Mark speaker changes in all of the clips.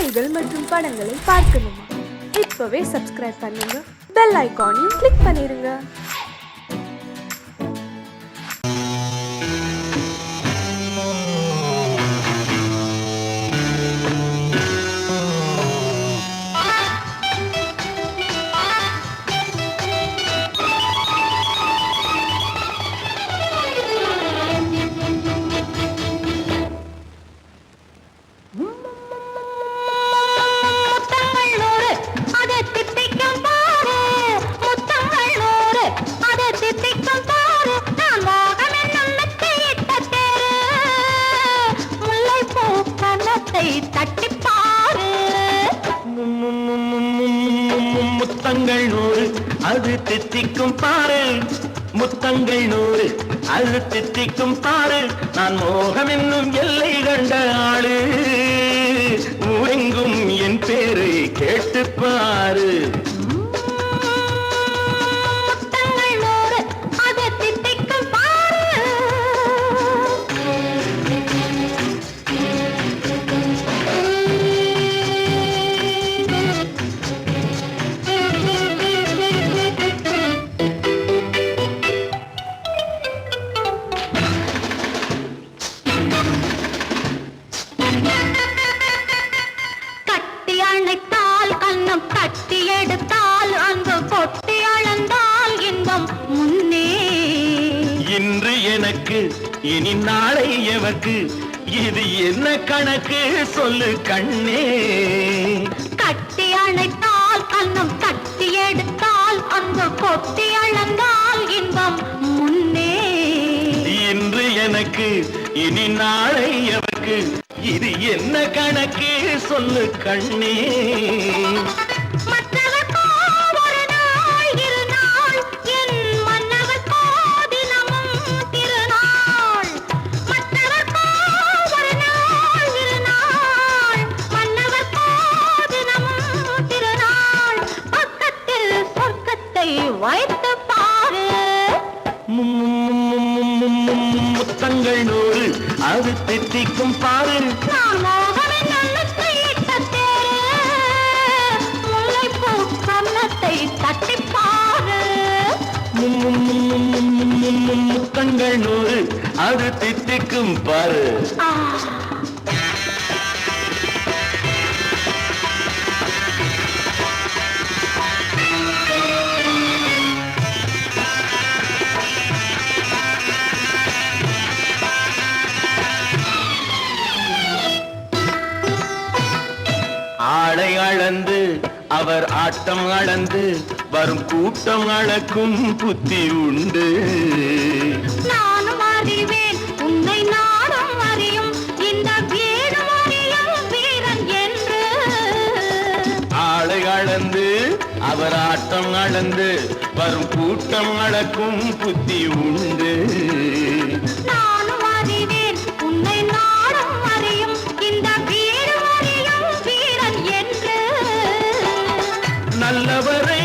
Speaker 1: செய்திகள் மற்றும் படங்களை பார்க்கணுமா? இப்பவே சப்ஸ்கிரைப் பண்ணுங்க, பெல் ஐகானையும் கிளிக் பண்ணிருங்க.
Speaker 2: முத்தங்கள் நூறு அது தித்திக்கும் பாரு, முத்தங்கள் நூறு அது தித்திக்கும் பாரு. நான் மோகம் என்னும் எல்லை கண்ட ஆளு, ஊரெங்கும் என் பேரை கேட்டு பாரு. இன்று எனக்கு இனி நாளை எவக்கு, இது என்ன கணக்கு சொல்லு கண்ணே.
Speaker 3: கட்டி அணைத்தால் கண்ணம் கட்டி எடுத்தால் அங்கு கொட்டி அளந்தால் இன்பம் முன்னே.
Speaker 2: இன்று எனக்கு இனி நாளை எவக்கு, இது என்ன கணக்கு சொல்லு கண்ணே.
Speaker 3: வைத்து பாரு,
Speaker 2: முத்தங்கள் நூறு அது தித்திக்கும் பாரு.
Speaker 3: நான் மோகமே நல்லத்தை முல்லைப்பூ கன்னத்தை தட்டி பாரு.
Speaker 2: முத்தங்கள் நூறு அது தித்திக்கும் பாரு. ஆளை அளந்து அவர் ஆட்டம் அளந்து வரும் கூட்டம் அளக்கும் புத்தி உண்டு.
Speaker 3: நானும் அறிவேன் உன்னை நானும் அறியும் இந்த வீடு அறியும் வீரன் என்று.
Speaker 2: ஆளை அளந்து அவர் ஆட்டம் அளந்து வரும் கூட்டம் அளக்கும் புத்தி உண்டு.
Speaker 3: நானும் அறிவேன் உன்னை நானும் அறியும் இந்த வீடு அறியும் வீரன் என்று.
Speaker 2: நல்லவரை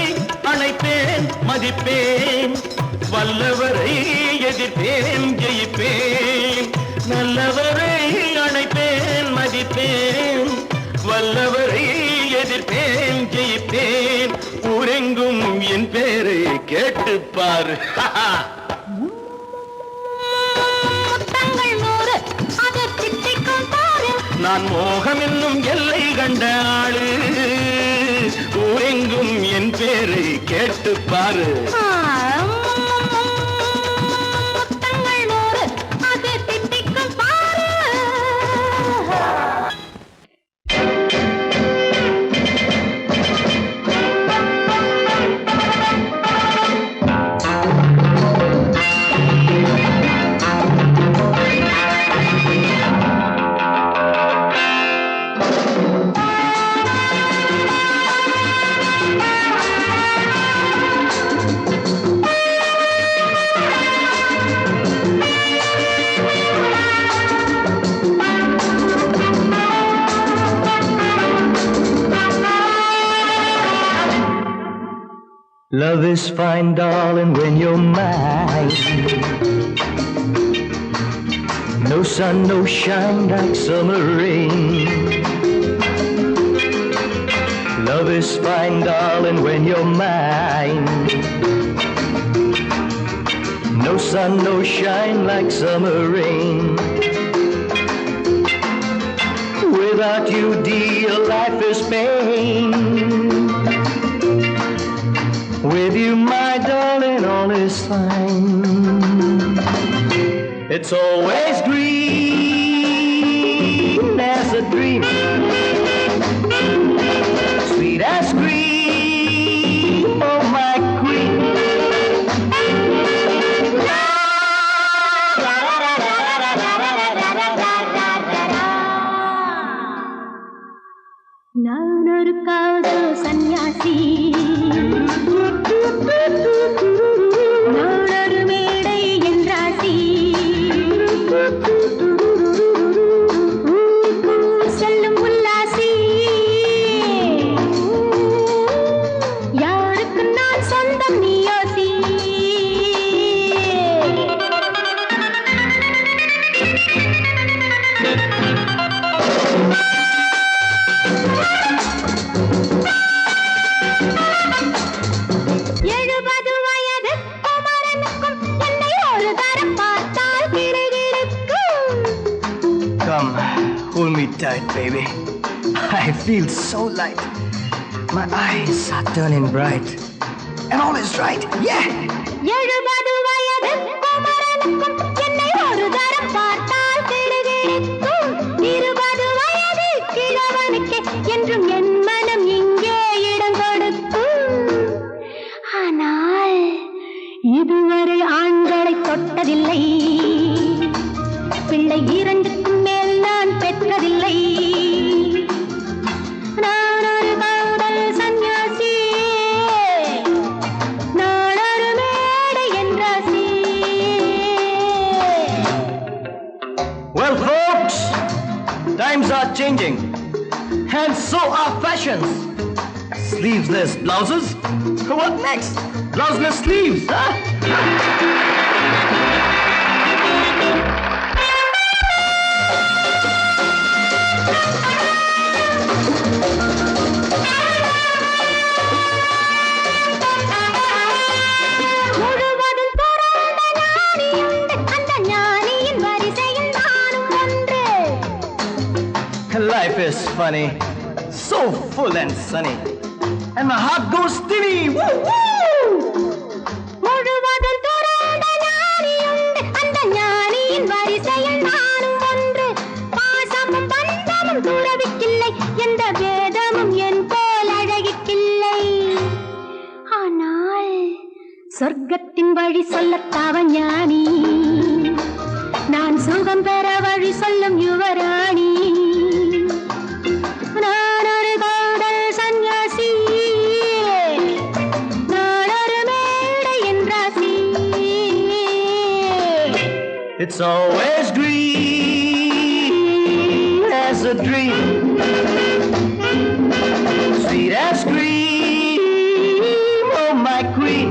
Speaker 2: அழைப்பேன் மதிப்பேன், வல்லவரை எதிர்ப்பேன் ஜெயிப்பேன். நல்லவரை அழைப்பேன் மதிப்பேன், வல்லவரை எதிர்ப்பேன் ஜெயிப்பேன். ஊரெங்கும் என் பேரை கேட்டுப்பாரு.
Speaker 3: முத்தங்கள் நூறு அது தித்திக்கும் பாரு.
Speaker 2: நான் மோகம் என்னும் எல்லை கண்ட ஆளு, ஊரெங்கும் என் பேரை கேட்டுப்பாரு.
Speaker 3: முத்தங்கள் நூறு அது தித்திக்கும் பாரு.
Speaker 4: Love is fine, darling, when you're mine. No sun, no shine like summer rain. Love is fine, darling, when you're mine. No sun, no shine like summer rain. Without you, dear, life is pain. With you, my darling, all is fine. It's always green as a dream, sweet as cream, oh my queen.
Speaker 3: நான் ஒரு காதல் சன்னியாசி, நான் ஒரு மேடை என்றாசி, செல்லும் உல்லாசி, யாருக்கு நான் சொந்தம் நீ யோசி.
Speaker 4: Come, hold me tight, baby. I feel so light. My eyes are turning bright. And all is right, yeah!
Speaker 3: 70 வயது குமரனுக்கும் என்னை ஒரு தரம் பார்த்தால் கிடுகிடுக்கும். 20 வயது கிழவனுக்கு என்றும் என் மனம் இங்கே இடம் கொடுக்கும். ஆனால் இதுவரை ஆண்களை தொட்டதில்லை, பிள்ளை 2க்கும் மேல் நான் பெற்றதில்லை. நான் ஒரு காதல் சன்னியாசி, நான் ஒரு மேடை என்றாசி.
Speaker 4: Well, folks, times are changing. And so are fashions. Sleeveless blouses? What next? Blouseless sleeves, huh?
Speaker 3: முழுவதும் துறந்த ஞானியுண்டு, அந்த ஞானியின் வரிசையில் நானும் ஒன்று.
Speaker 4: Life is funny, so full and sunny. And my heart goes steady. Woo, woo!
Speaker 3: முழுவதும் துறந்த ஞானியுண்டு, அந்த ஞானியின் வரிசையில் நானும் ஒன்று. பாசமும் பந்தமும் துறவிக்கில்லை, எந்த வேதமும் என் போல் அழகிக்கில்லை. ஆனால் சொர்க்கத்தின் வழி சொல்லத்தாவ ஞானி, நான் சுகம் பெற வழி சொல்லும் யுவராணி. நான் ஒரு காதல் சன்னியாசி, நான் ஒரு மேடை என்றாசி.
Speaker 4: It's always green as a dream, sweet as cream, oh my queen.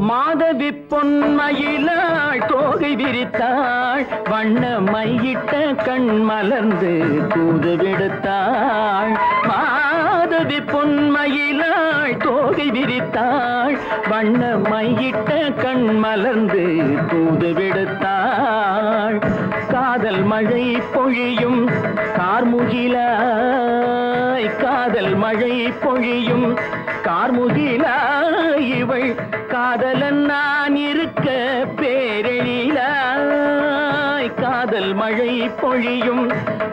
Speaker 2: Madhavi பொன்மயிலாள் தோகை விரித்தாள், வண்ண மையிட்ட கண் மலர்ந்து தூது விடுத்தாள். மாதவி பொன்மயிலாள் தோகை விரித்தாள், வண்ண மையிட்ட கண் மலர்ந்து தூது விடுத்தாள். காதல் மழை பொழியும் கார்முகிலாய், காதல் மழை பொழியும் கார்முகிலாய், இவள் காதலன் நான் இருக்க பேரெழிலாய். காதல் மழை பொழியும்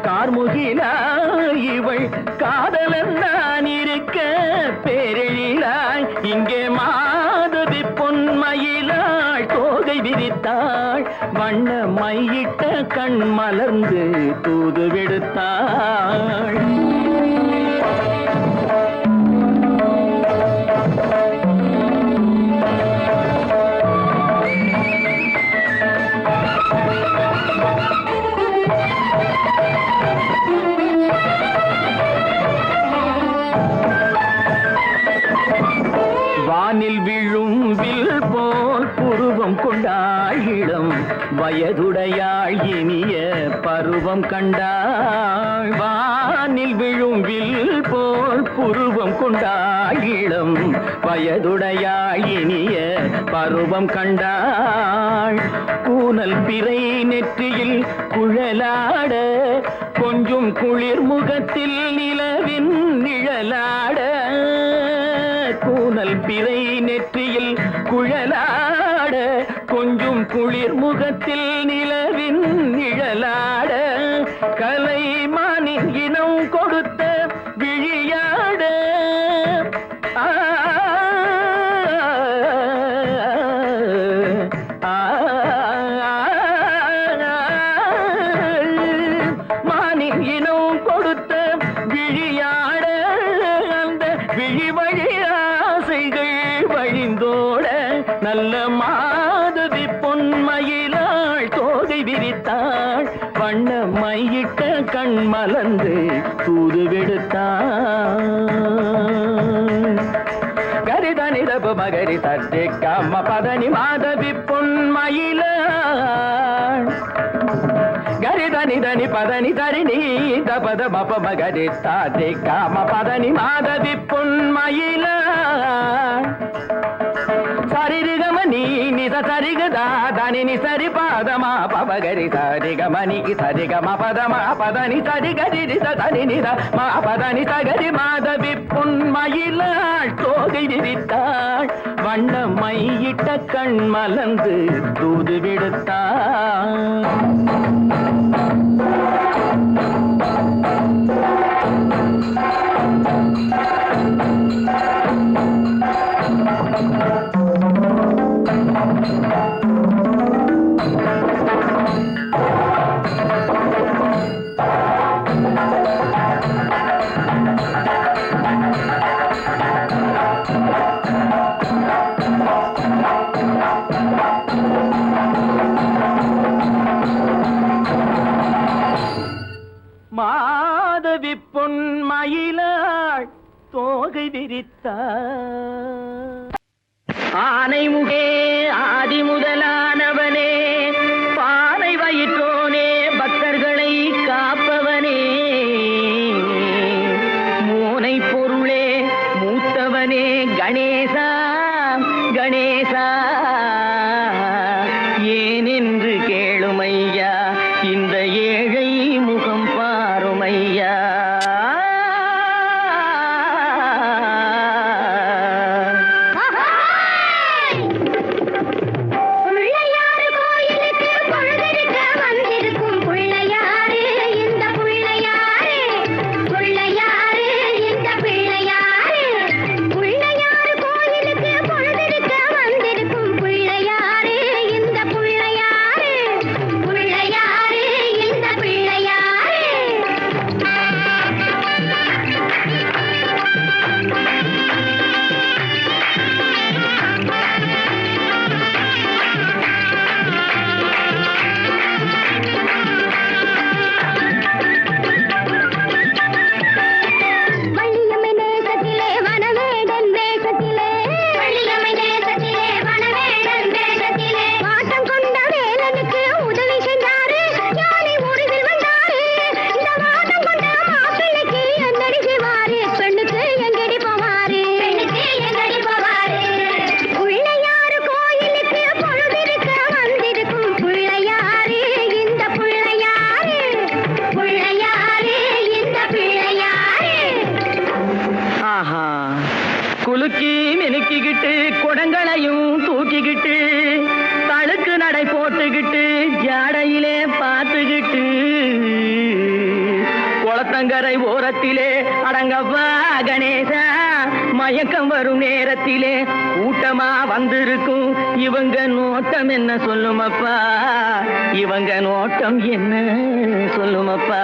Speaker 2: கார்முகிலாய், இவள் காதலன் நான் இருக்க பேரெழிலாய். இங்கே மாதவி பொன்மயிலாள் தோகை விரித்தாள். வண்ண மையிட்ட கண் மலர்ந்து தூது விடுத்தாள். வானில் விழும் வில் போல் புருவம் கொண்டாள் இளம் வயதுடையாள் இனிய பருவம் கண்டாள். வானில் விழும் வில் போல் புருவம் கொண்டாள் இளம் வயதுடையாள் இனிய பருவம் கண்டாள். கூனல் பிறை நெற்றியில் குழலாட கொஞ்சம் குளிர் முகத்தில் நிலவின் நிழலாட. கூனல் பிறை நெற்றியில் குழலாட கொஞ்சம் குளிர் முகத்தில் நிலவின் நிழலாட. கலைமானின் இனம் கொடுத்த விழியாட. மானின் இனம் கொடுத்த விழியாட. அந்த விழி வழி ஆசைகள் வழிந்தோட நல்ல மாதவி பொன்மயிலாள் தோகை விரித்தாள். வண்ண மையிட்ட கண் மலர்ந்து தூது விடுத்தாள். கரிதனிதபு மகரி தட்டி கம்ம பதனி மாதவி பொன்மயிலாள். கரிதனிதனி பதனி தரிணி தபத மப மகரி தாத்தி காம பதனி மாதவி பொன்மயிலாள். சரிகமணி நித சரிகதா தனி சரி பாதமா பபகரி சரிகமணி சரிகம பதமா பதனி சரிகரி தனி நித மா பதனி சகரி மாதவி பொன்மயிலாள் தோகை விரித்தாள். வண்ண மையிட்ட கண் மலர்ந்து தூது விடுத்தாள். மாதவி பொன்மயிலாள் தோகை விரித்தாள். ஆனை முகே ஆதி முதலானவனே பானை வயிற்றோனே பக்தர்களை காப்பவனே மூனை பொருளே மூத்தவனே கணேசா கணேசா ஏனென்று கேளுமையா இந்த ஏழை முகம் பாருமையா. குலுக்கி மினுக்கிக்கிட்டு குடங்களையும் தூக்கிக்கிட்டு தழுக்கு நடை போட்டுக்கிட்டு ஜாடையிலே பார்த்துக்கிட்டு குளத்தங்கரை ஓரத்திலே அடங்கவா கணேசா மயக்கம் வரும் நேரத்திலே கூட்டமா வந்திருக்கும் இவங்க நோட்டம் என்ன சொல்லுமப்பா, இவங்க நோட்டம் என்ன சொல்லுமப்பா.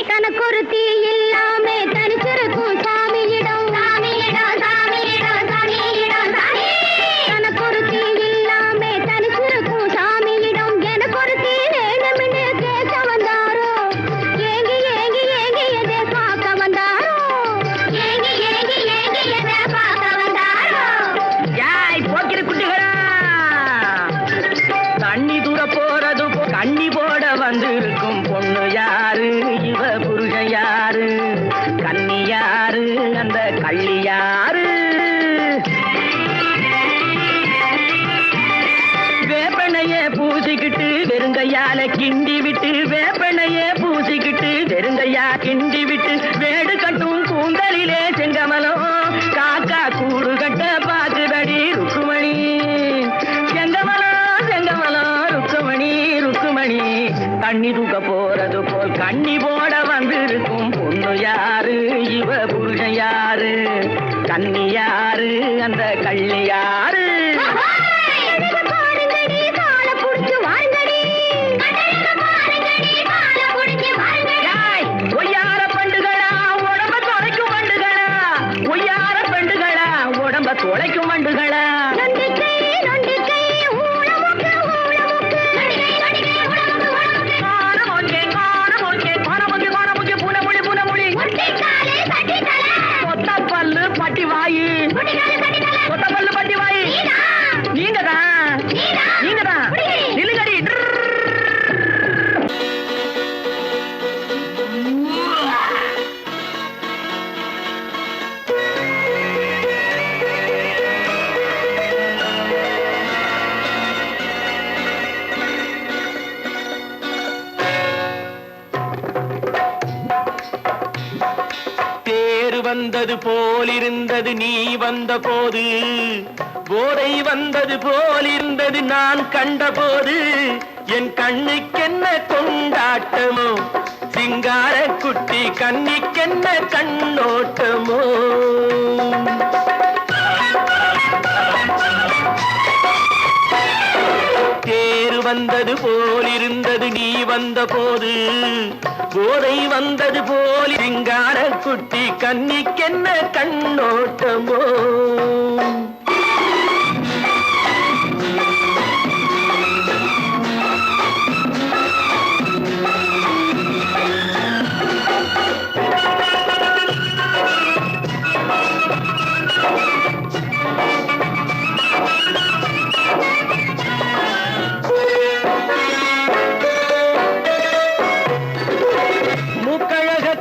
Speaker 3: தனக்கொருத்தி இல்லாமே தனிச்சிருக்கும் சாமியிடம் சாமியிடம் சாமியிடம் சாமியிடம் சாமி. தனக்கொருத்தி இல்லாமே தனிச்சிருக்கும் சாமியிடம் எனக்கொருத்தி வேணும்னு கேட்க வந்தாரோ, ஏங்கி ஏங்கி ஏங்கி எதை பார்க்க வந்தாரோ, ஏங்கி ஏங்கி ஏங்கி எதை பார்க்க வந்தாரோ.
Speaker 2: யாய் போக்கிற குட்டிகளா, தண்ணி தூர போறது கண்ணி போட வந்திருக்கும் பொண்ணு யாரு, இவ புருஷன் யாரு, கண்ணி யாரு, அந்த கள்ளி யாரு. வேப்பனைய பூசிக்கிட்டு வெறுங்கையால கிண்டி விட்டு, வேப்பனைய பூசிக்கிட்டு வெறுங்கையா கிண்டி விட்டு, வேடு கட்டும் கூந்தலிலே செங்கமலம் காக்கா கூடு கட்ட பாக்குதடி ருக்குமணி. செங்கமலம் செங்கமலம் ருக்குமணி ருக்குமணி, தண்ணி தூக்க போறது போல் கண்ணி போட வந்திருக்கும் பொண்ணு யாரு, இவ புருஷன் யாரு, கண்ணி யாரு, அந்த கள்ளி யாரு.
Speaker 3: பாருங்கடி கால புடிச்சு வாருங்கடி, பாருங்கடி கால புடிச்சு வாருங்கடி.
Speaker 2: ஏய், ஒய்யார பண்டுகளா உடம்ப தொலைக்கும் வண்டுகளா, ஒய்யார பண்டுகளா உடம்ப தொலைக்கும் வண்டுகளா.
Speaker 3: நொண்டிக்கை நொண்டிக்கை ஊளமுக்கு ஊளமுக்கு, நொண்டிக்கை நொண்டிக்கை ஊளமுக்கு ஊளமுக்கு.
Speaker 2: காணமோக்கே காணமோக்கே காணமோக்கே காணமோக்கே புனமொழி புனமொழி.
Speaker 3: ஒட்டிக்காலே தட்டிக்காலே,
Speaker 2: கொத்த பல்லு பட்டி வாயி,
Speaker 3: ஒட்டிக்காலே தட்டிக்காலே.
Speaker 2: கொத்த பல்லு பட்டி வாயி. நீங்கதான் நீங்கதான் நிலுங்கடி. தேர் வந்தது போலிருந்தது நீ வந்த போது, போதை வந்தது போலிருந்தது நான் கண்டபோது, என் கண்ணுக்கென்ன கொண்டாட்டமோ, சிங்கார குட்டி கண்ணிக்கென்ன கண்ணோட்டமோ. தேர் வந்தது போலிருந்தது நீ வந்த போது, போதை வந்தது போல் சிங்கார குட்டி கண்ணிக்கென்ன கண்ணோட்டமோ.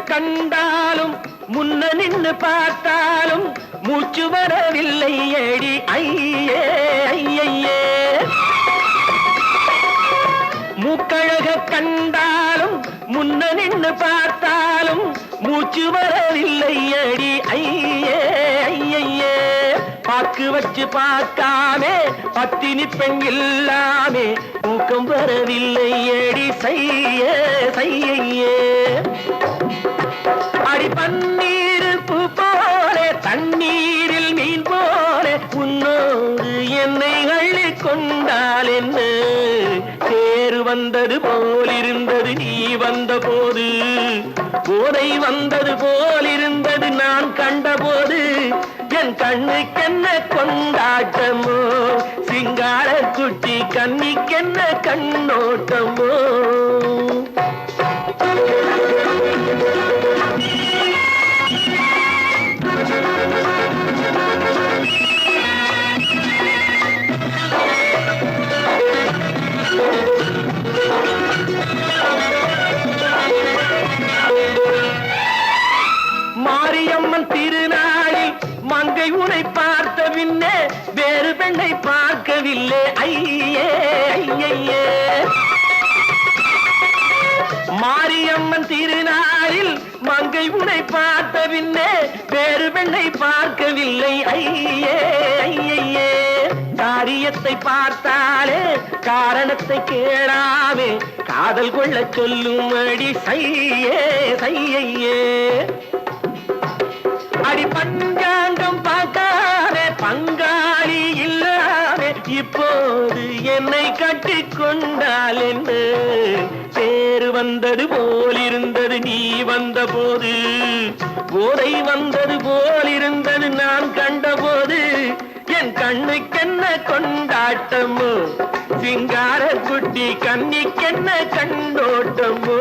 Speaker 2: கண்டாலும் முன்ன நின்னு பார்த்தாலும் மூச்சு வரவில்லை ஏடி ஐயே ஐயே. மூக்கழக கண்டாலும் முன்ன நின்னு பார்த்தாலும் மூச்சு வரவில்லை ஏடி ஐயே ஐயே. பாக்கு வச்சு பார்க்காமே பத்தினி பெண் இல்லாமே தூக்கம் வரவில்லை ஏடி செய்ய செய்யே. அடி பன்னீர் பூ போல தண்ணீரில் மீன் போல உன்னோடு என்னை அள்ளி கொண்டால் என்ன. தேர் வந்தது போலிருந்தது நீ வந்த போது, போதை வந்தது போலிருந்தது நான் கண்டபோது, என் கண்ணுக்கென்ன கொண்டாட்டமோ, சிங்கார குட்டி கண்ணிக்கென்ன கண்ணோட்டமோ. மாரியம்மன் திருநாளில் மங்கை உனை பார்த்த பின்னே வேறு பெண்ணை பார்க்கவில்லை ஐயே ஐயே. மாரியம்மன் திருநாளில் மங்கை உனை பார்த்த பின்னே வேறு பெண்ணை பார்க்கவில்லை ஐயே ஐயே. காரியத்தை பார்த்தாலே காரணத்தை கேளாமே காதல் கொள்ள சொல்லும் அடி சையே சையே அடி பஞ்சாங்கம் பார்க்காதே பங்காளி இல்லாதே இப்போது என்னை கட்டி கொண்டால் என்ன பேரு வந்தது போலிருந்தது நீ வந்த போது போதை வந்தது போலிருந்தது நான் கண்டபோது என் கண்ணுக்கென்ன கொண்டாட்டமோ சிங்கார குட்டி கண்ணிக்கென்ன கண்ணோட்டமோ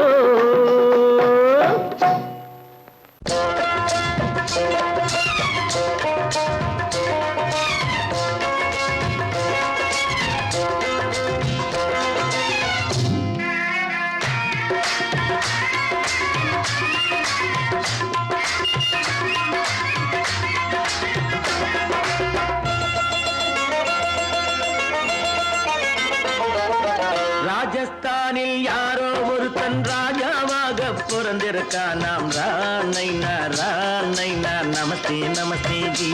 Speaker 2: ராஜஸ்தானில் யாரோ ஒருத்தன் ராஜாவாக பிறந்திருக்கான் நாம் ராணைனா நமஸ்தே நமஸ்தே ஜி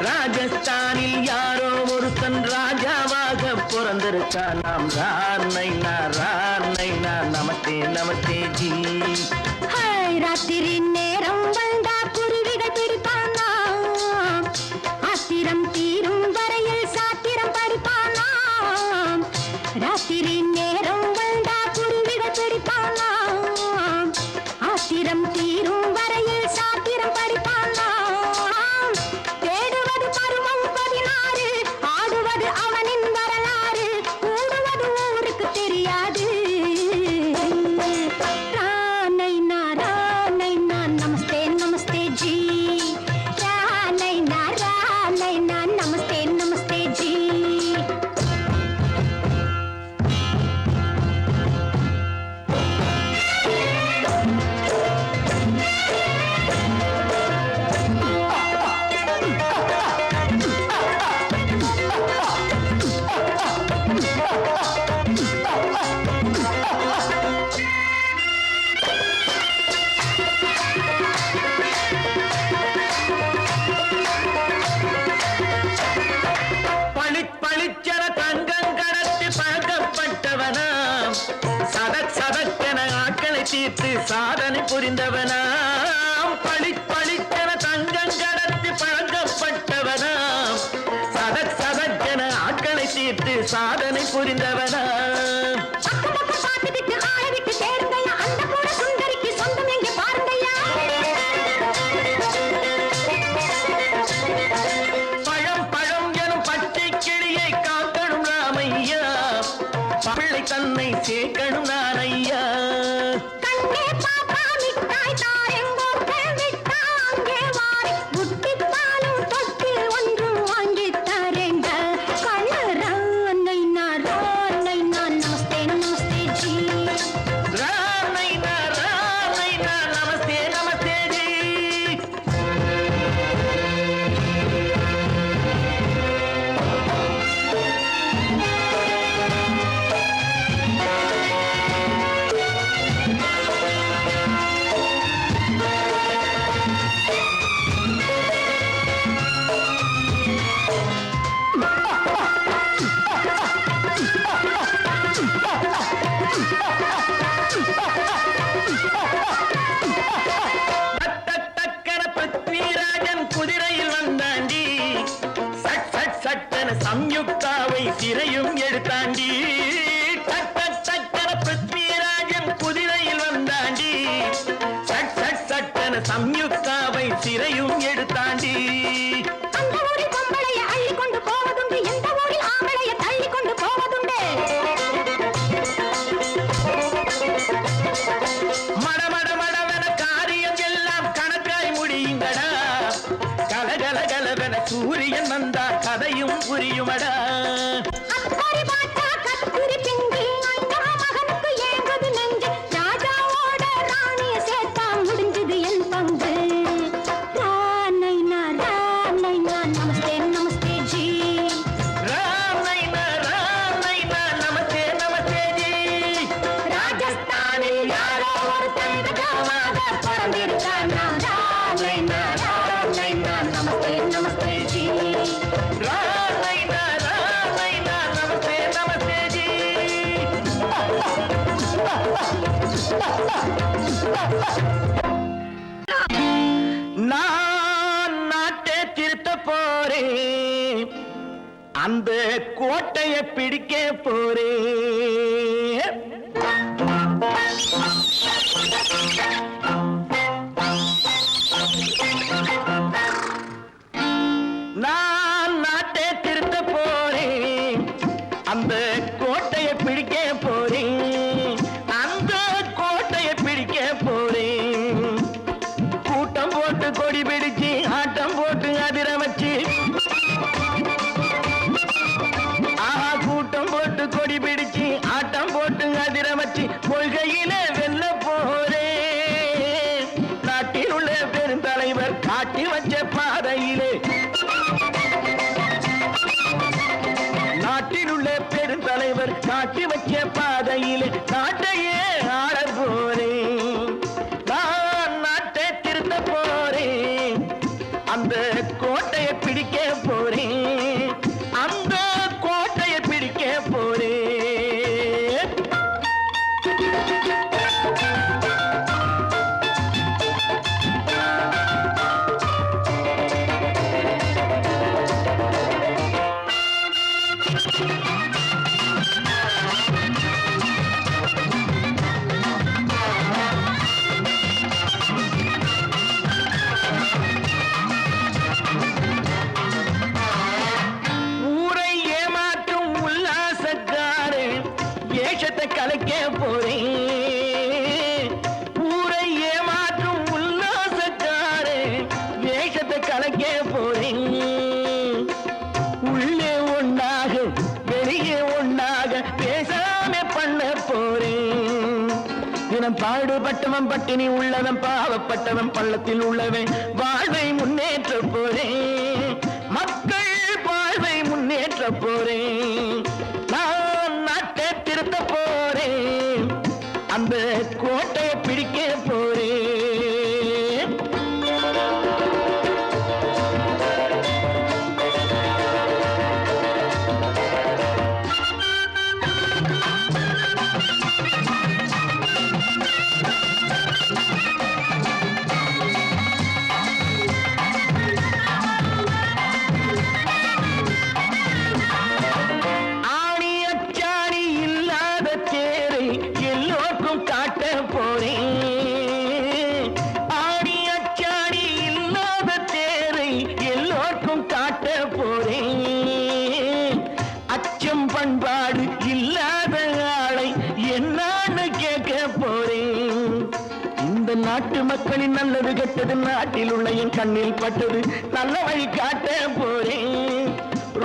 Speaker 2: ராஜஸ்தானில் யாரோ ஒருத்தன் ராஜாவாக பிறந்திருக்கான் நாம் ராணைனா நமஸ்தே நமஸ்தே ஜி
Speaker 3: ராத்திரி நேரம் வந்தா குருவிகள் பிடிப்பானா ஆத்திரம் தீரும் வரையில் சாத்திரம் படிப்பானா ராத்திரி நேரம் வந்தா குருவிகள் பிடிப்பானா ஆத்திரம் தீரும் வரையில் சாத்திரம் படிப்பானா தேடுவது பருவம் 16 ஆடுவது அவனின் வரலாறு கூடுவது ஊருக்கு தெரியாது நமஸ்தே நமஸ்தே ஜி நமஸ்தே நமஸ்தே ஜி
Speaker 2: பளிச்சர தங்கம் கடத்தி பழக்கப்பட்டவனாம் சதக்கென ஆட்களை தீர்த்து சாதனை புரிந்தவனாம் பளிச்சர தங்கம் கடத்தி பழக்கப்பட்டவனாம் சதக்கென ஆட்களை தீர்த்து சாதனை புரிந்தவனாம் பிள்ளை தன்னை சேர்க்கணும் நான் ஐயா
Speaker 3: கண்ணே பாப்பா மிட்டாய் தாரெங்கோ விட்டாங்கே வாரி புட்டித்தாலும் தொட்டு ஒன்று வாங்கி தரேங்க கண்ணரானை நான் நமஸ்தே நமஸ்தே ஜி
Speaker 2: ரானை நான் நமஸ்தே நமஸ்தே ஜி குதிரையில் வந்தாண்டி சட்டென சம்யுக்தாவை சிறையும் எடுத்தாண்டி சட்டென பிருத்விராஜன் குதிரையில் வந்தாண்டி சட்டென சம்யுக்தாவை சிறையும் எடுத்தாண்டி
Speaker 3: அந்த ஊரில் பொம்பளைய அள்ளி கொண்டு போவதுண்டு எந்த ஊரில் ஆம்பளைய தள்ளி கொண்டு போவதுண்டு
Speaker 2: மடமடவென காரியம் எல்லாம் கணக்காய் முடியுங்கடா கலகலகலவென சூரியன் வந்தா கதையும் புரியுமடா
Speaker 3: அக்கறை பாட்டா கத்திரி பிங்கு அண்ணா மகனுக்கு ஏங்குது நெஞ்சு ராஜாவோட ராணிய சேர்த்தா முடிஞ்சது என் பங்கு ரானை நான் நமஸ்தே நமஸ்தே ஜி
Speaker 2: ரானை நான் நமஸ்தே நமஸ்தே ஜி
Speaker 3: ராஜஸ்தானில் யாரோ ஒருத்தன் ராஜாவாக பிறந்திருக்கான் ரானை நான் நமஸ்தே நமஸ்தே ஜி
Speaker 2: ரானை அந்த கோட்டையை பிடிக்க போறேன். நான் நாட்டை திருத்த போறேன், அந்த கோட்டையை பிடிக்க போறேன், அந்த கோட்டையை பிடிக்க போறேன். கூட்டம் போட்டு கொடி பிடிச்சு ஆட்டம் போட்டு அதிர வச்சு, ஆஹா கூட்டம் போட்டு கொடி பிடிச்சு ஆட்டம் போட்டு அதிர வச்சு கொள்கையில வெல்ல போறேன். நாட்டில் உள்ள பெருந்தலைவர் காட்டி வச்ச பாதையிலே, நாட்டில் உள்ள பெருந்தலைவர் காட்டி வச்ச பாதையிலே நாட்டையே ஆள போறேன். நான் நாட்டை திருத்த போறேன், அந்த கோட்டையை பிடிக்க போறேன், அந்த கோட்டையை பிடிக்க போறேன். ஊரை ஏமாற்றும் உல்லாசக்காரன் ஏஷத்தை கலைக்க போறேன். ஊரை ஏமாற்றும் உல்லாசக்காரன் ஏஷத்தை கலைக்க போறேன். உள்ளே ஒண்ணாக வெளியே ஒண்ணாக பேசாம பண்ண போறேன். தினம் பாடுபட்டவன் பட்டினி உள்ளவன் பாவப்பட்டவன் பள்ளத்தில் உள்ளவன் வாழ்வை முன்னேற்ற போறேன். மக்கள் வாழ்வை முன்னேற்ற போறேன். நான் நாட்டை திருத்த போறேன், அந்த கோட்டையை பிடிக்க போறேன். ஆணி அச்சாணி இல்லாத தேரை எல்லோருக்கும் காட்ட போறேன். ஆணி அச்சாணி இல்லாத தேரை எல்லோருக்கும் காட்ட போறேன். அச்சம் பண்பாடு இல்லாத ஆளை என்னான்னு கேட்க போறேன். இந்த நாட்டு மக்களின் நல்லது கெட்டது நாட்டில் உள்ள என் கண்ணில் பட்டது நல்ல வழி காட்ட போறேன்.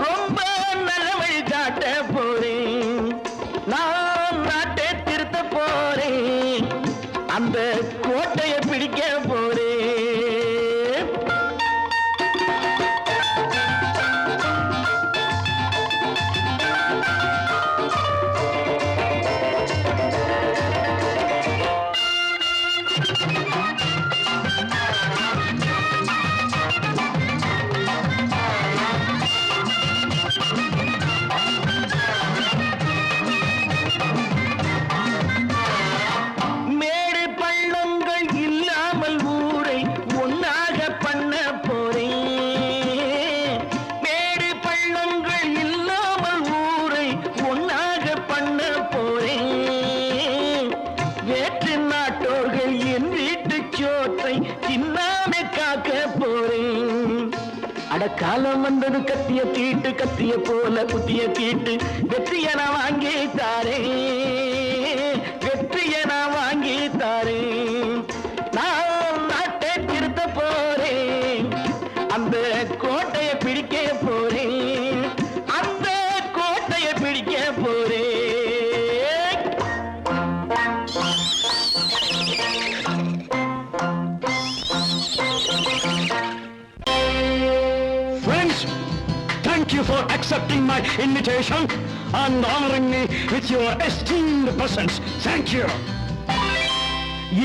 Speaker 2: ரொம்ப நல்ல வழி காட்ட போறேன். நான் நாட்டை திருத்த போறேன், அந்த கோட்டையை பிடிக்க போறேன். மேடு பள்ளங்கள் இல்லாமல் ஊரை ஒன்னாக பண்ண போறேன். மேடு பள்ளங்கள் இல்லாமல் ஊரை ஒன்னாக பண்ண போறேன். வேற்று நாட்டோர்கள் என் வீட்டு சோற்றை தின்னாமே காக்க போறேன். அடக்காலம் வந்தது கத்திய தீட்டு, கத்திய போல குத்திய தீட்டு, வெற்றிய நான் வாங்கி தாரேன், வெற்றிய நான் வாங்கி தாரேன். நான் நாட்டை திருத்த போறேன், அந்த கோட்டையை பிடிக்க போறேன், அந்த கோட்டையை பிடிக்க போறேன்.
Speaker 5: Friends, thank you for accepting my invitation and honoring me with your esteemed presence. Thank you.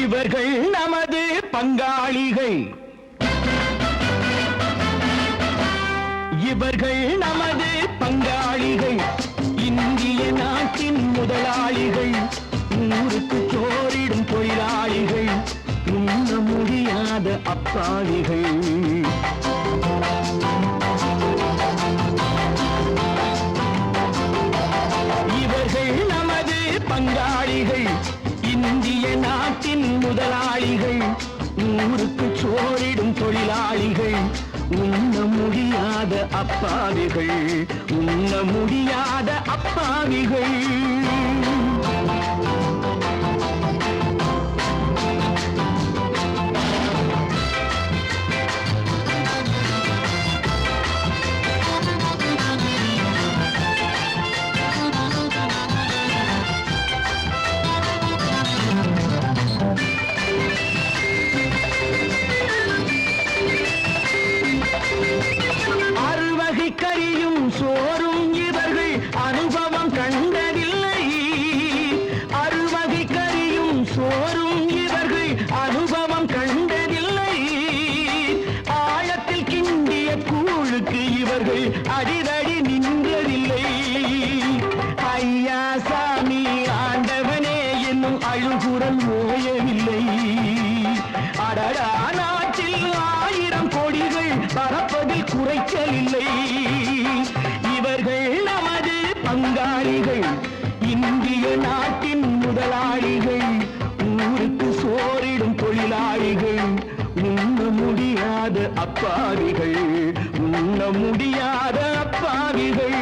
Speaker 2: இவர்கள் நமது பங்காளிகள், இவர்கள் நமது பங்காளிகள், இந்திய நாட்டின் முதலாளிகள், ஊருக்கு சோறிடும் தொழிலாளிகள், உண்ண முடியாத அப்பாவிகள்.
Speaker 5: பங்காளிகள் இந்திய நாட்டின் முதலாளிகள் ஊருக்கு சோறிடும் தொழிலாளிகள் உண்ண முடியாத அப்பாவிகள் உண்ண முடியாத அப்பாவிகள் அறுவகை கறியும் சோறும் இவர்கள் அனுபவம் கண்டதில்லை அறுவகை கறியும் சோறும் இவர்கள் அனுபவம் கண்டதில்லை ஆழத்தில் கிண்டிய கூழுக்கு இவர்கள் அடிதடி நின்றதில்லை ஐயா சாமி ஆண்டவனே என்னும் அழுகுரல் ஓயவில்லை அடடா நாட்டில் 1000 கோடிகள் பறப்பதில் குறைச்சலில்லை இவர்கள் நமது பங்காளிகள் இந்திய நாட்டின் முதலாளிகள் ஊருக்கு சோறிடும் தொழிலாளிகள் உண்ண முடியாத அப்பாவிகள் உண்ண முடியாத அப்பாவிகள்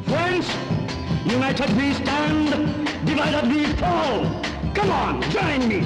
Speaker 5: Friends, united we stand, divided we fall. Come on, join me.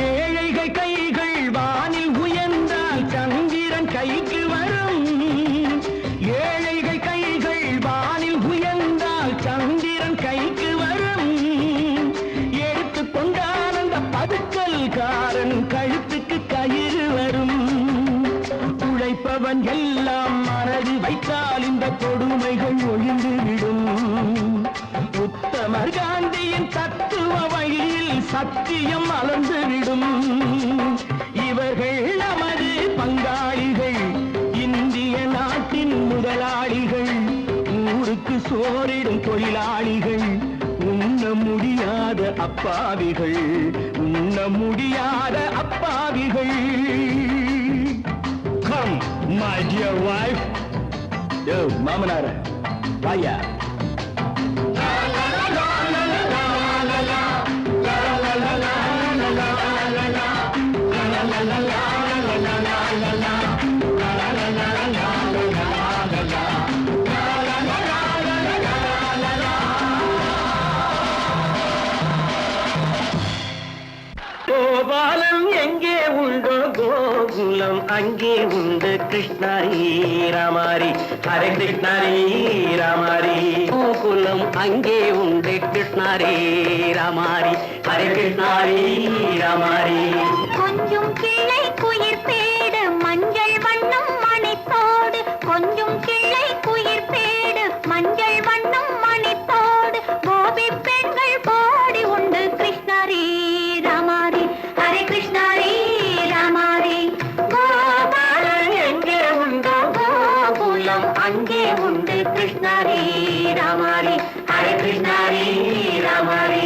Speaker 5: ஏழைகள் கைகள் வானில் உயர்ந்தால் சந்திரன் கைக்கு வரும் ஏழைகள் கைகள் வானில் உயர்ந்தால் சந்திரன் கைக்கு வரும் எடுத்துக்கொண்டால் அந்த பதுக்கல்காரன் கழுத்துக்கு கயிறு வரும் உழைப்பவன் எல்லாம் மனது வைத்தால் இந்த கொடுமைகள் ஒழிந்துவிடும் உத்தமர் காந்தியின் தத்துவ வழியில் சத்தியம் மலர்ந்துவிடும் இவர்கள் நமது பங்காளிகள் இந்திய நாட்டின் முதலாளிகள் ஊருக்கு சோறிடும் தொழிலாளிகள் உண்ண முடியாத அப்பாவிகள் உண்ண முடியாத அப்பாவிகள் Come, my dear wife. Yo, மாமனார வாயா கோபாலம் எங்கே உண்டோ கோகுலம் அங்கே உண்டு கிருஷ்ணாரி ராமாரி ஹரே கிருஷ்ணாரி ராமாரி கோகுலம் அங்கே உண்டு கிருஷ்ணாரி ராமாரி ஹரே கிருஷ்ணாரி ராமாரி
Speaker 3: கொஞ்சம் கிளை குயிர்பேடு மஞ்சள் வண்ணம் மணித்தோடு கொஞ்சம் கிளை குயிர்பேடு மஞ்சள் வண்ணம் மணித்தோடு கோபி பெண்கள் பாடி உண்டு கிருஷ்ணாரி ராமாரி ஹரே கிருஷ்ணாரி ராமாரி கோபாலன் எங்கே உண்டோ கோகுலம் அங்கே உண்டு கிருஷ்ணாரி ராமாரி ஹரே கிருஷ்ணாரி ராமாரி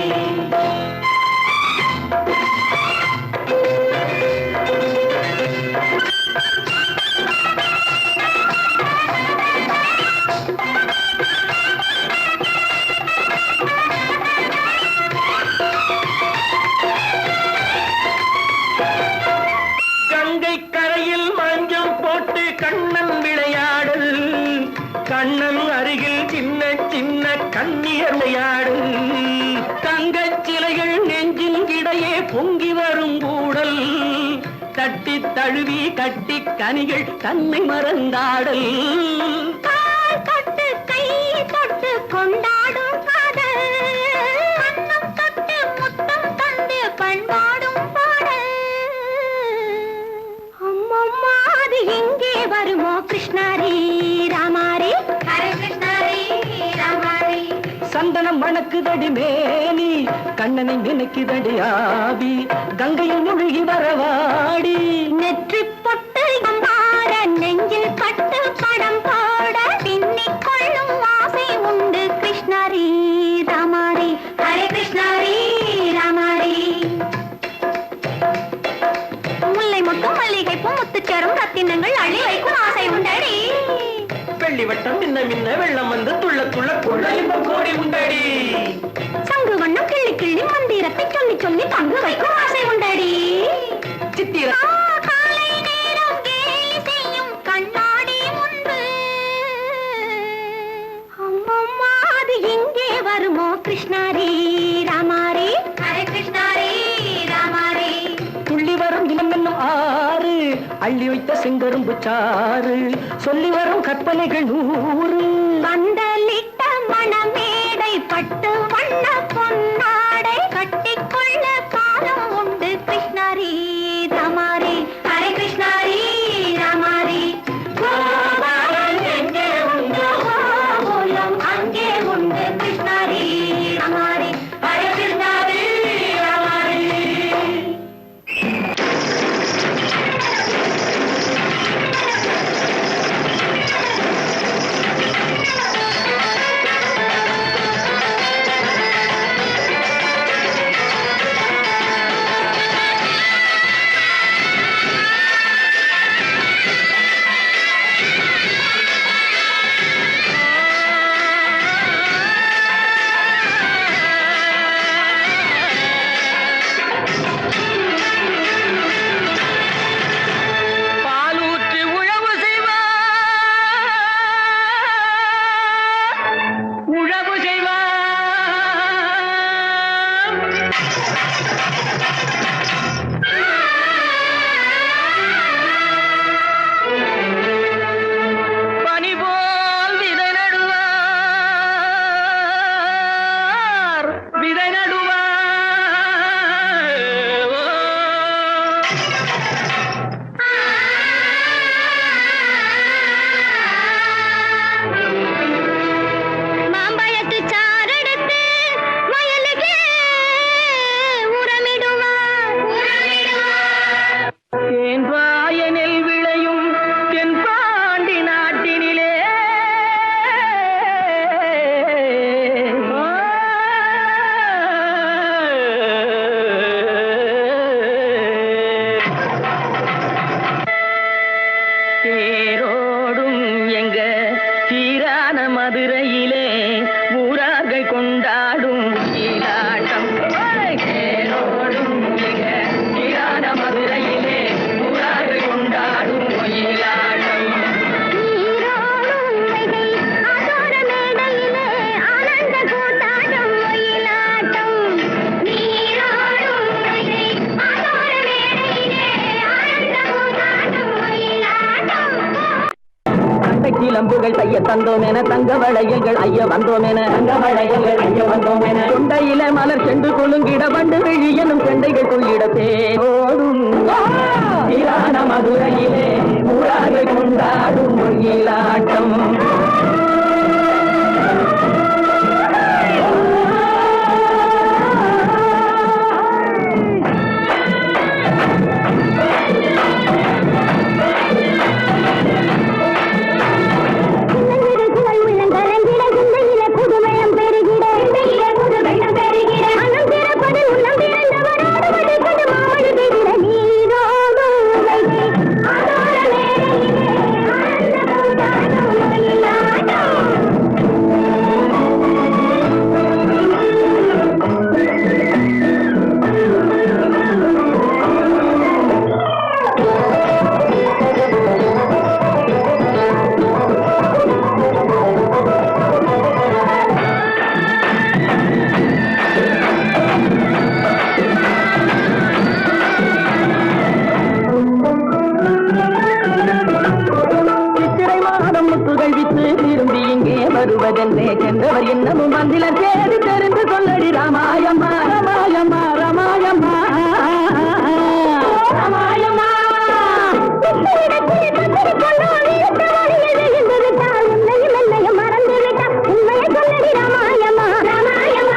Speaker 2: கண்ணன் அருகில் சின்ன சின்ன கண்ணியர் விளையாடும் தங்கச் சிலைகள் நெஞ்சின் இடையே பொங்கி வரும் கூடல் தட்டி தழுவி கட்டி கனிகள் தன்னை மறந்தாடல் தொட்டு கை தொட்டு கொண்டாடும் காதல் மணக்குதடி மேனி கண்ணனை நினைக்குதடி ஆவி கங்கையில் முழுகி வரவாடி
Speaker 3: நெற்றி பொட்டு மாற நெஞ்சில் பட்டு படம் போட பின்னிக் கொள்ளும் ஆசை உண்டு கிருஷ்ணாரி ராமாரி ஹரே கிருஷ்ணாரி ராமாரி முல்லை மொட்டும் மல்லிகை பூ முத்துச்சேரும் ரத்தினங்கள் அள்ளி வைக்கும் ஆசை உண்டடி
Speaker 2: வெள்ளி வட்டம் மின்ன மின்ன வெள்ளம் வந்து துள்ள துள்ள கொள்ள இன்பம் கோடி உண்டடி
Speaker 3: சங்கு வண்ணம் கிள்ளி கிள்ளி மந்திரத்தை சொல்லி சொல்லி பங்கு வைக்கும் ஆசை உண்டடி
Speaker 2: சித்திர
Speaker 3: காலை நேரம் கேலி செய்யும் கண்ணாடி முன்பு அம்மம்மா அது எங்கே வருமோ கிருஷ்ணாரி ராமாரி ஹரே கிருஷ்ணாரி ராமாரி
Speaker 2: துள்ளி வரும் இனம் என்னும் ஆறு அள்ளி வைத்த செங்கரும்பு சாறு சொல்லி வரும் கற்பனைகள் 100
Speaker 3: பந்தலிட்ட மணமேடை பட்டு வண்ண பொன்னாடை கட்டிக்கொள்ள காலம் உண்டு கிருஷ்ணாரி ராமாரி ஹரே கிருஷ்ணாரி ராமாரி கோபாலன் எங்கே உண்டு கோகுலம் அங்கே உண்டு கிருஷ்ணாரி ராமாரி ஹரே கிருஷ்ணாரி ராமாரி
Speaker 2: பாலூற்றி உழவு செய்வார் உழவு செய்வார் பனி போல் விதை நடுவார் விதை நடுவார்
Speaker 3: மாம்பழத்து சாரெடுத்து வயலுக்கு உரமிடுவார்
Speaker 2: தேன்பாய நெல் விளையும் தென்பாண்டி நாட்டினிலே தேரோடும் எங்க சீரான மதுரையிலே ஊரார்கள் கொண்டாடும் ஈலாட்டம் தேரோடும் எங்க சீரான மதுரையிலே ஊரார்கள் கொண்டாடும் ஈலாட்டம்
Speaker 3: நீரோடும் வைகை ஆதோர மேடையிலே ஆனந்த கூத்தாடும் ஒயிலாட்டம் நீரோடும் வைகை ஆதோர மேடையிலே ஆனந்த கூத்தாடும் ஒயிலாட்டம்
Speaker 2: தண்டை கிளம்புகள் தைய தந்தோம் என தங்க வளையல்கள் ஐய வந்தோம் என தங்க வளையல்கள் ஐய வந்தோம் என கொண்டையில மலர் சென்று கொழுங்கிட வண்டு விழி எனும் செண்டைகள் கொள்ளிட தேரோடும் சீரான மதுரையிலே ஊரார்கள் கொண்டாடும் ஈலாட்டம்
Speaker 3: குழல் உள்ளங்கலங்கிட சிந்தையில புது வெள்ளம் பெருகிட புது வெள்ளம் பெருகிட அனம் திறப்பது உள்ளம் திறந்தவரோடு வடிப்பது மாவடு பெருகிட நீரோடும் வைகை ஆதோர மேடையிலே ஆனந்த கூத்தாடும் ஒயிலாட்டம்
Speaker 2: சித்திரை மாதம் முத்துகள் வித்து திரும்பி இங்கே வருவதென்றே சென்றவர் இன்னமும் வந்திலர் தேடி தெரிந்து சொல்லடி ராமாயம்மா ராமாயம்மா ராமாயம்மா ராமாயம்மா
Speaker 3: மறந்துவிட்டால் உண்மையை சொல்லடி ராமாயமா ராமாயமா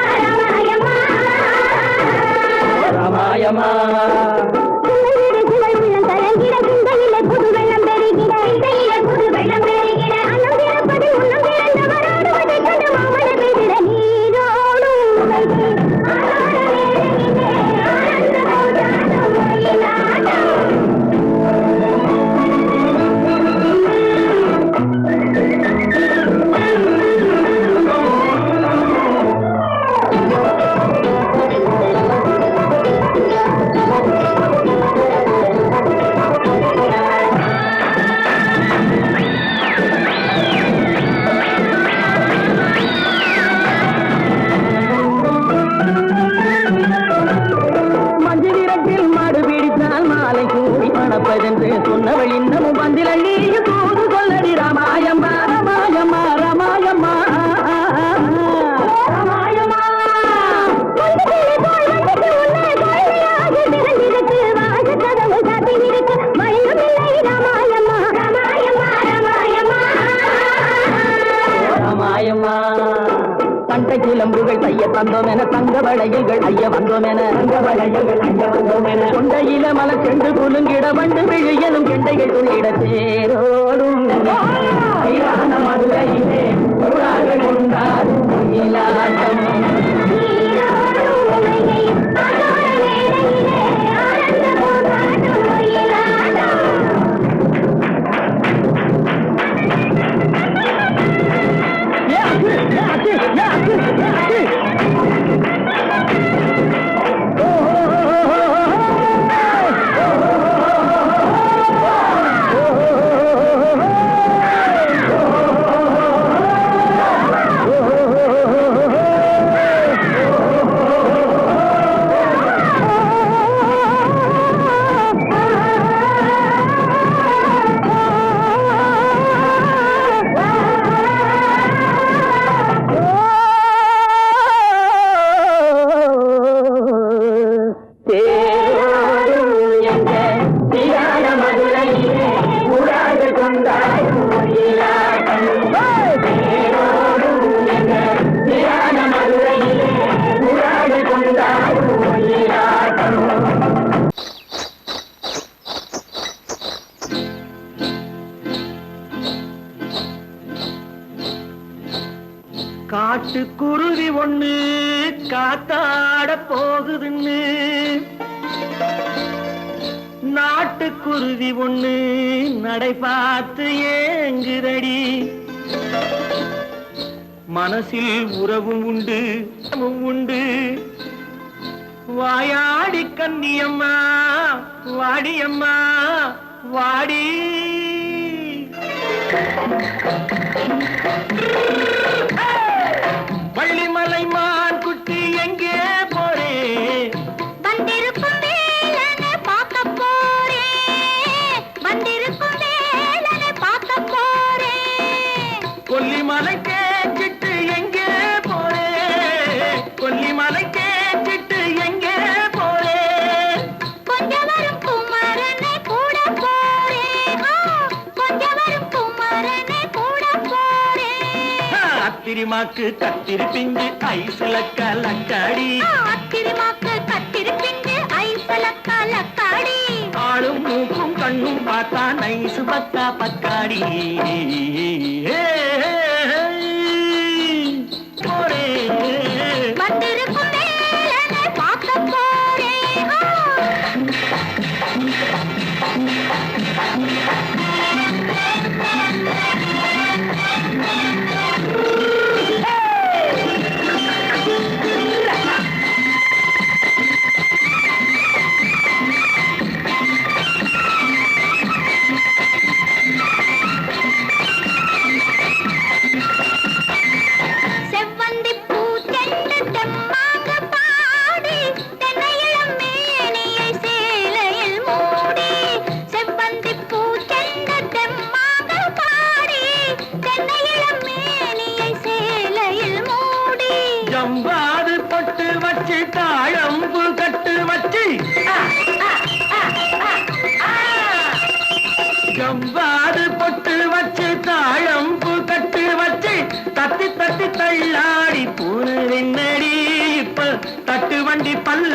Speaker 2: சொன்னவள் இன்னமும் வந்திலி தூது சொல்லடி ராமாயம்மா ராமாயம்மா ராமாயம்மா ராமாயம்மா ராமாயம்மா தண்டை கிளம்புகள் தைய தந்தோம் என தங்க வளையல்கள் ஐய வந்தோம் என தங்க வளையல்கள் ஐய வந்தோம் என கொண்டையில மலை சென்று குலுங்கிட வண்டு விழியலும் கெண்டைகள் துள்ளிட தேரோடும் மதுரையிலே கொண்டாடும் காட்டுக்குருவி ஒண்ணு காத்தாட போகுதுன்னு நாட்டுக்குருவி ஒண்ணு நடை பார்த்து ஏங்குதடி மனசில் உறவும் உண்டு உண்டு வாயாடி கன்னியம்மா வாடியம்மா வாடி வள்ளிமலை மான் குட்டி எங்கே போறே
Speaker 3: வந்திருக்கும் வேலனை பார்க்க போறேன் வந்திருக்கும் வேலனை பார்க்க போறேன்
Speaker 2: கொல்லிமலை கேட்டுட்டு எங்கே போறே கொல்லிமலை கேட்டுட்டு எங்கே போறே
Speaker 3: கொஞ்சம் வரும் குமரனை கூட போறேன் கொஞ்சம் வரும் குமரனை கூட போறேன்
Speaker 2: அத்திரிமாக்கு கத்திரி பிஞ்சு ஐசுல கலக்காடி
Speaker 3: அத்திரிமாக்கு கத்திரி பிஞ்சு ஐசுல கலக்காடி
Speaker 2: ஆளும் மூக்கும் கண்ணும் பார்த்தா நைசு பக்கா பக்காடி போரே
Speaker 3: வந்திருக்கும் வேலனை பார்க்க போறேன்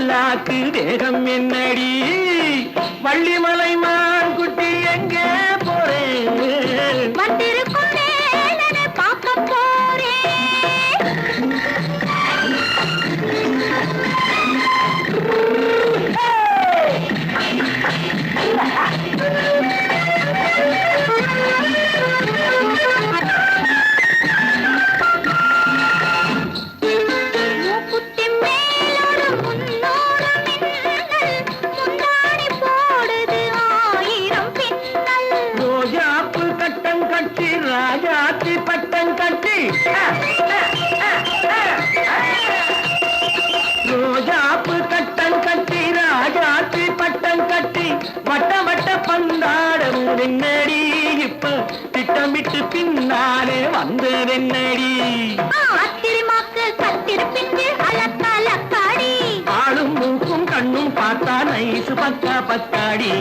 Speaker 2: பல்லாக்கு தேகம் என்னடி வள்ளிமலை மான் குட்டி எங்கே போறேன்
Speaker 3: வந்திருக்கும் வேலனை பார்க்க போறேன். மூக்குத்தி மேலோடு முன்னோடு மின்னல், முந்தானை போடுது 1000 பின்னல்.
Speaker 2: ரோஜாப்பு கட்டம் கட்டி ராஜாத்தி பட்டம் கட்டி ரோஜாப்பு கட்டம் கட்டி ராஜாத்தி பட்டம் கட்டி வட்ட வட்ட பந்தாடம் வெண்ணடி இப்ப திட்டமிட்டு பின்னாலே வந்து வெண்ணடி
Speaker 3: ஆத்திரமாக்கு கத்திருப்பின்று அலக்கலக்காடி.
Speaker 2: ஆளும் மூக்கும் கண்ணும் பார்த்தா நைசு பக்கா பக்காடி